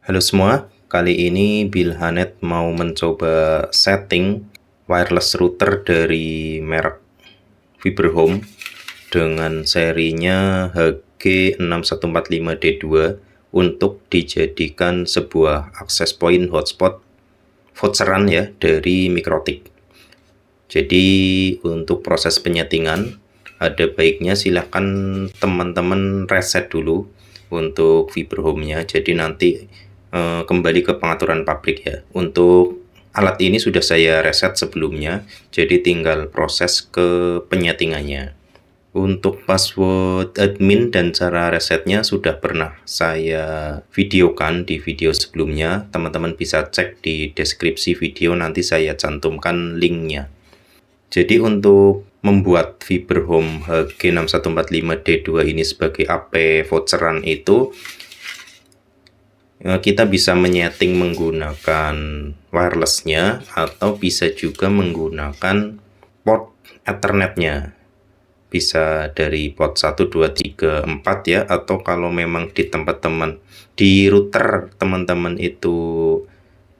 Halo semua, kali ini Bilhanet mau mencoba setting wireless router dari merek Fiberhome dengan serinya HG6145D2 untuk dijadikan sebuah access point hotspot voucheran ya dari Mikrotik. Jadi untuk proses penyetingan ada baiknya silahkan teman-teman reset dulu untuk Fiberhome-nya. Jadi nanti kembali ke pengaturan pabrik ya. Untuk alat ini sudah saya reset sebelumnya, jadi tinggal proses ke penyetingannya. Untuk password admin dan cara resetnya sudah pernah saya videokan di video sebelumnya. Teman-teman bisa cek di deskripsi video, nanti saya cantumkan linknya. Jadi untuk membuat Fiberhome HG6145D2 ini sebagai AP voucheran itu kita bisa menyeting menggunakan wirelessnya atau bisa juga menggunakan port Ethernetnya. Bisa dari port 1, 2, 3, 4 ya, atau kalau memang di tempat teman di router teman-teman itu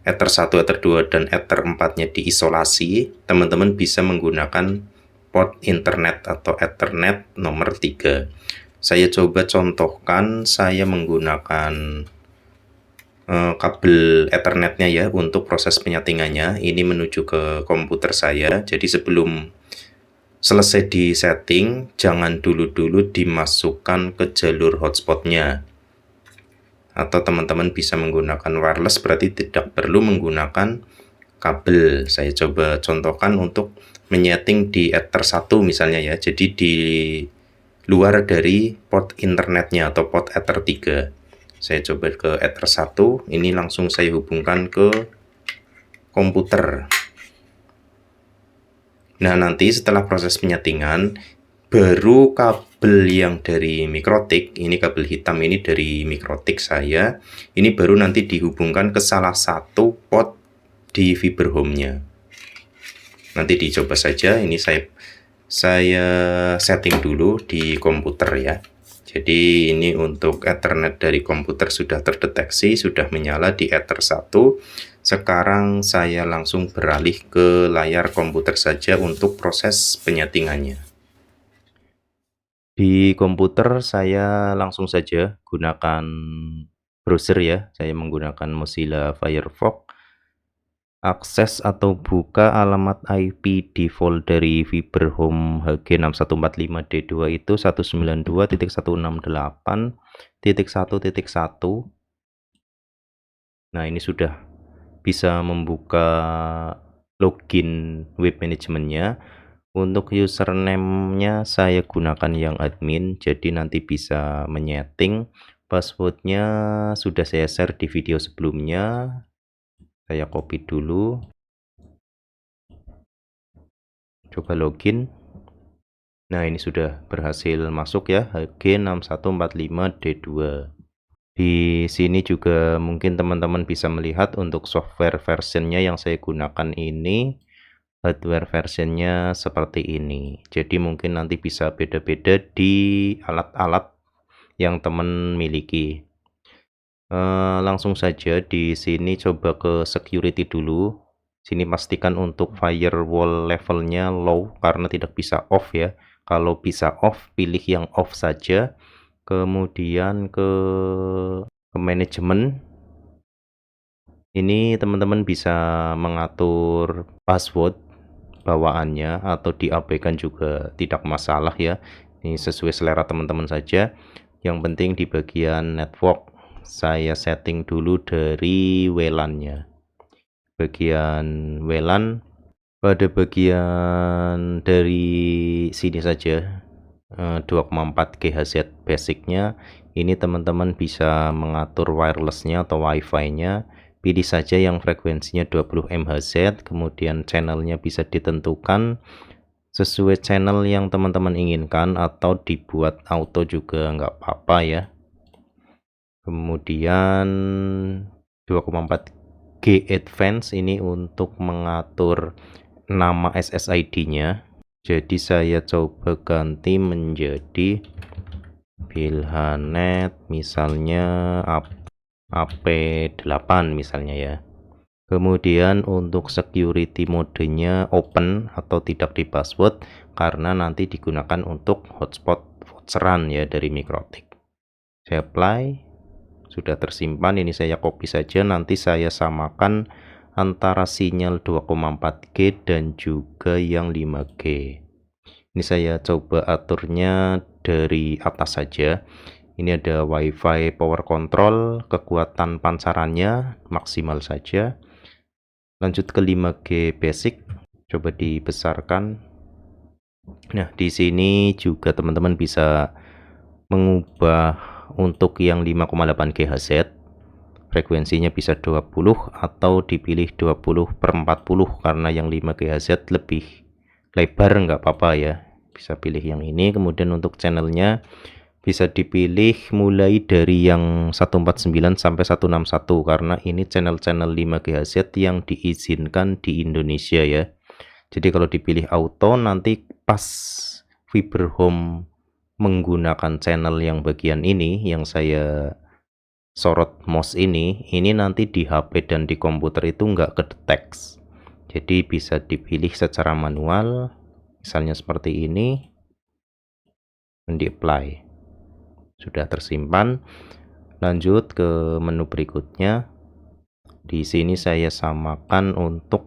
Ether 1, Ether 2, dan Ether 4-nya diisolasi, teman-teman bisa menggunakan port internet atau Ethernet nomor 3. Saya coba contohkan, saya menggunakan kabel Ethernetnya ya untuk proses penyetingannya. Ini menuju ke komputer saya. Jadi sebelum selesai di setting, jangan dulu-dulu dimasukkan ke jalur hotspotnya. Atau teman-teman bisa menggunakan wireless, berarti tidak perlu menggunakan kabel. Saya coba contohkan untuk menyeting di Ether 1 misalnya ya. Jadi di luar dari port internetnya atau port Ether 3. Saya coba ke Ether 1, ini langsung saya hubungkan ke komputer. Nah, nanti setelah proses penyetingan, baru kabel yang dari Mikrotik, ini kabel hitam ini dari Mikrotik saya, ini baru nanti dihubungkan ke salah satu port di Fiberhome-nya. Nanti dicoba saja, ini saya setting dulu di komputer ya. Jadi ini untuk Ethernet dari komputer sudah terdeteksi, sudah menyala di Ether 1. Sekarang saya langsung beralih ke layar komputer saja untuk proses penyetingannya. Di komputer saya langsung saja gunakan browser ya, saya menggunakan Mozilla Firefox. Akses atau buka alamat IP default dari Fiberhome HG6145D2 itu 192.168.1.1. Nah, ini sudah bisa membuka login web manajemennya. Untuk username-nya saya gunakan yang admin, jadi nanti bisa menyeting. Passwordnya sudah saya share di video sebelumnya. Saya copy dulu, coba login. Nah, ini sudah berhasil masuk ya, HG6145D2. Di sini juga mungkin teman-teman bisa melihat untuk software versionnya yang saya gunakan ini, hardware versionnya seperti ini. Jadi mungkin nanti bisa beda-beda di alat-alat yang teman miliki. Langsung saja di sini coba ke security dulu. Sini pastikan untuk firewall levelnya low karena tidak bisa off ya. Kalau bisa off, pilih yang off saja. Kemudian ke manajemen. Ini teman-teman bisa mengatur password bawaannya atau diabaikan juga tidak masalah ya. Ini sesuai selera teman-teman saja. Yang penting di bagian network saya setting dulu dari WLAN-nya. Bagian WLAN pada bagian dari sini saja 2,4 GHz basicnya. Ini teman-teman bisa mengatur wirelessnya atau wifi-nya. Pilih saja yang frekuensinya 20 MHz, kemudian channelnya bisa ditentukan sesuai channel yang teman-teman inginkan atau dibuat auto juga nggak apa-apa ya. Kemudian 2,4 G advance ini untuk mengatur nama SSID-nya. Jadi saya coba ganti menjadi Bilhanet misalnya AP8 misalnya ya. Kemudian untuk security modenya open atau tidak di password karena nanti digunakan untuk hotspot voucheran ya dari Mikrotik. Saya apply, sudah tersimpan. Ini saya copy saja, nanti saya samakan antara sinyal 2,4G dan juga yang 5G. Ini saya coba aturnya dari atas saja. Ini ada WiFi power control, kekuatan pancarannya maksimal saja. Lanjut ke 5G basic, coba dibesarkan. Nah, di sini juga teman-teman bisa mengubah untuk yang 5,8 GHz. Frekuensinya bisa 20 atau dipilih 20/40 karena yang 5 GHz lebih lebar, nggak apa-apa ya. Bisa pilih yang ini. Kemudian untuk channelnya bisa dipilih mulai dari yang 149 sampai 161 karena ini channel-channel 5 GHz yang diizinkan di Indonesia ya. Jadi kalau dipilih auto nanti pas fiber home menggunakan channel yang bagian ini yang saya sorot mouse ini nanti di HP dan di komputer itu nggak kedetek. Jadi bisa dipilih secara manual, misalnya seperti ini, dan di apply. Sudah tersimpan. Lanjut ke menu berikutnya. Di sini saya samakan untuk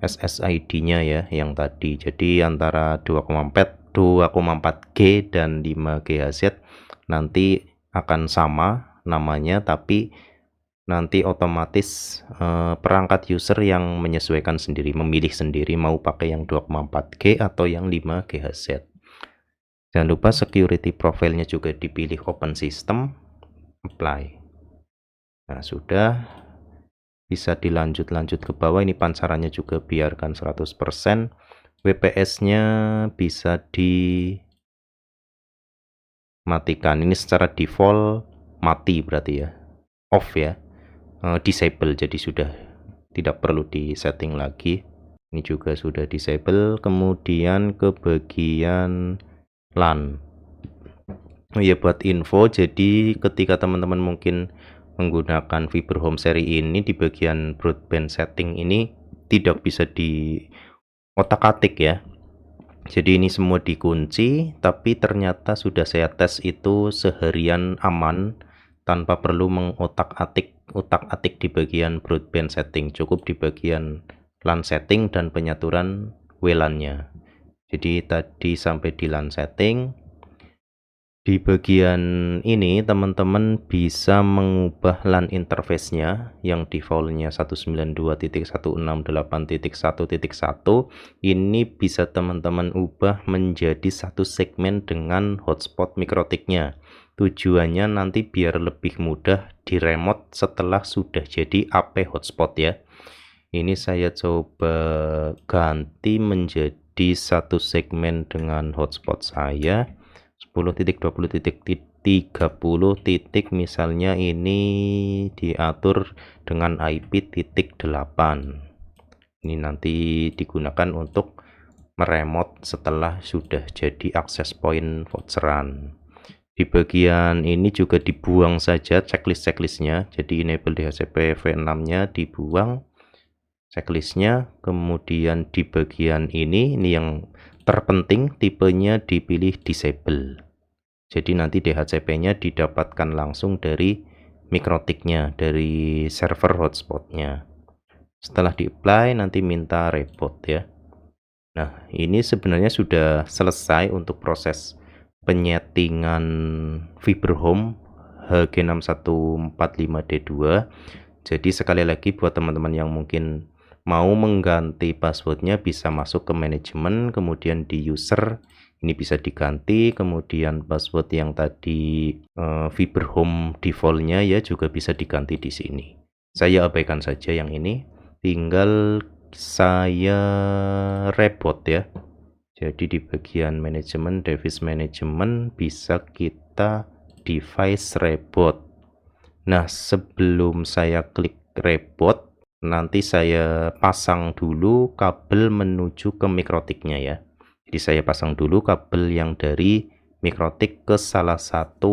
SSID-nya ya yang tadi. Jadi antara 2,4G dan 5 GHz nanti akan sama namanya, tapi nanti otomatis perangkat user yang menyesuaikan sendiri, memilih sendiri mau pakai yang 2,4G atau yang 5 GHz. Jangan lupa security profile-nya juga dipilih open system, apply. Nah, sudah bisa dilanjut ke bawah. Ini pancarannya juga biarkan 100%. WPS-nya bisa dimatikan. Ini secara default mati berarti ya, off ya, disable, jadi sudah tidak perlu disetting lagi. Ini juga sudah disable. Kemudian ke bagian LAN. Oh ya, buat info, jadi ketika teman-teman mungkin menggunakan fiber home seri ini di bagian broadband setting ini tidak bisa di otak-atik ya. Jadi ini semua dikunci, tapi ternyata sudah saya tes itu seharian aman tanpa perlu mengotak-atik di bagian broadband setting, cukup di bagian LAN setting dan penyaturan WLAN-nya. Jadi tadi sampai di LAN setting. Di bagian ini teman-teman bisa mengubah LAN interface-nya yang default-nya 192.168.1.1. Ini bisa teman-teman ubah menjadi satu segmen dengan hotspot Mikrotik-nya. Tujuannya nanti biar lebih mudah di remote setelah sudah jadi AP hotspot ya. Ini saya coba ganti menjadi satu segmen dengan hotspot saya 10.20.30 misalnya ini diatur dengan IP.8. Ini nanti digunakan untuk meremote setelah sudah jadi access point voucheran. Di bagian ini juga dibuang saja checklistnya, jadi enable DHCP V6-nya dibuang checklistnya. Kemudian di bagian ini yang terpenting tipenya dipilih disable. Jadi nanti DHCP-nya didapatkan langsung dari Mikrotik-nya, dari server hotspot-nya. Setelah di-apply nanti minta report ya. Nah, ini sebenarnya sudah selesai untuk proses penyetingan fiber home HG6145D2. Jadi sekali lagi buat teman-teman yang mungkin mau mengganti passwordnya bisa masuk ke manajemen, kemudian di user ini bisa diganti, kemudian password yang tadi fiber home defaultnya ya juga bisa diganti di sini. Saya abaikan saja yang ini, tinggal saya reboot ya. Jadi di bagian manajemen, device manajemen bisa kita device reboot. Nah, sebelum saya klik reboot nanti saya pasang dulu kabel menuju ke Mikrotik-nya ya. Jadi saya pasang dulu kabel yang dari Mikrotik ke salah satu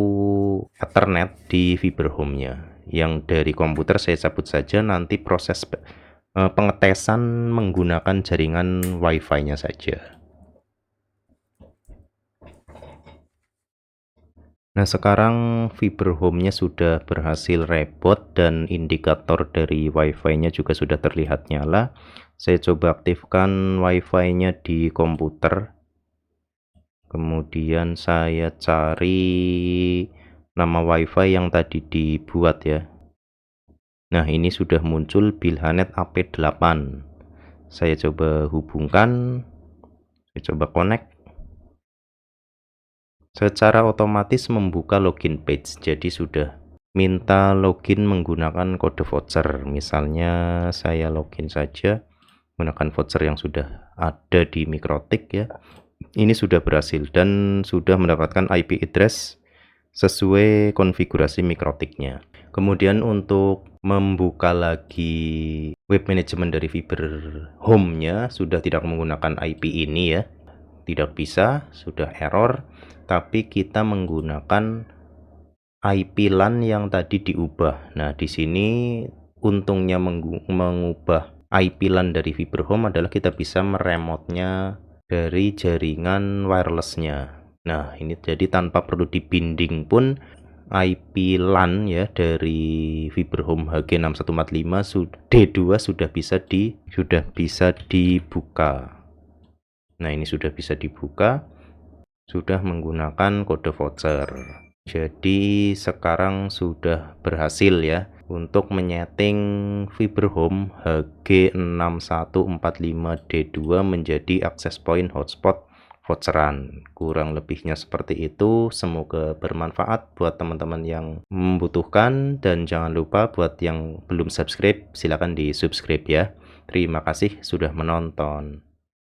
Ethernet di fiber home-nya. yang dari komputer saya cabut saja, nanti proses pengetesan menggunakan jaringan WiFi-nya saja. Nah, sekarang fiber home-nya sudah berhasil reboot dan indikator dari WiFi-nya juga sudah terlihat nyala. Saya coba aktifkan WiFi-nya di komputer. Kemudian saya cari nama WiFi yang tadi dibuat ya. Nah, ini sudah muncul Bilhanet AP8. Saya coba hubungkan, saya coba connect. Secara otomatis membuka login page, jadi sudah minta login menggunakan kode voucher. Misalnya saya login saja menggunakan voucher yang sudah ada di Mikrotik ya. Ini sudah berhasil dan sudah mendapatkan IP address sesuai konfigurasi Mikrotiknya. Kemudian untuk membuka lagi web management dari fiber home-nya sudah tidak menggunakan IP ini ya. Tidak bisa, sudah error. Tapi kita menggunakan IP LAN yang tadi diubah. Nah, di sini untungnya mengubah IP LAN dari fiber home adalah kita bisa meremotnya dari jaringan wirelessnya. Nah, ini jadi tanpa perlu dibinding pun IP LAN ya dari fiber home HG6145 D2 sudah bisa dibuka. Nah, ini sudah bisa dibuka, sudah menggunakan kode voucher. Jadi sekarang sudah berhasil ya untuk menyeting fiber home HG6145D2 menjadi access point hotspot voucheran. Kurang lebihnya seperti itu. Semoga bermanfaat buat teman-teman yang membutuhkan, dan jangan lupa buat yang belum subscribe silahkan di subscribe ya. Terima kasih sudah menonton.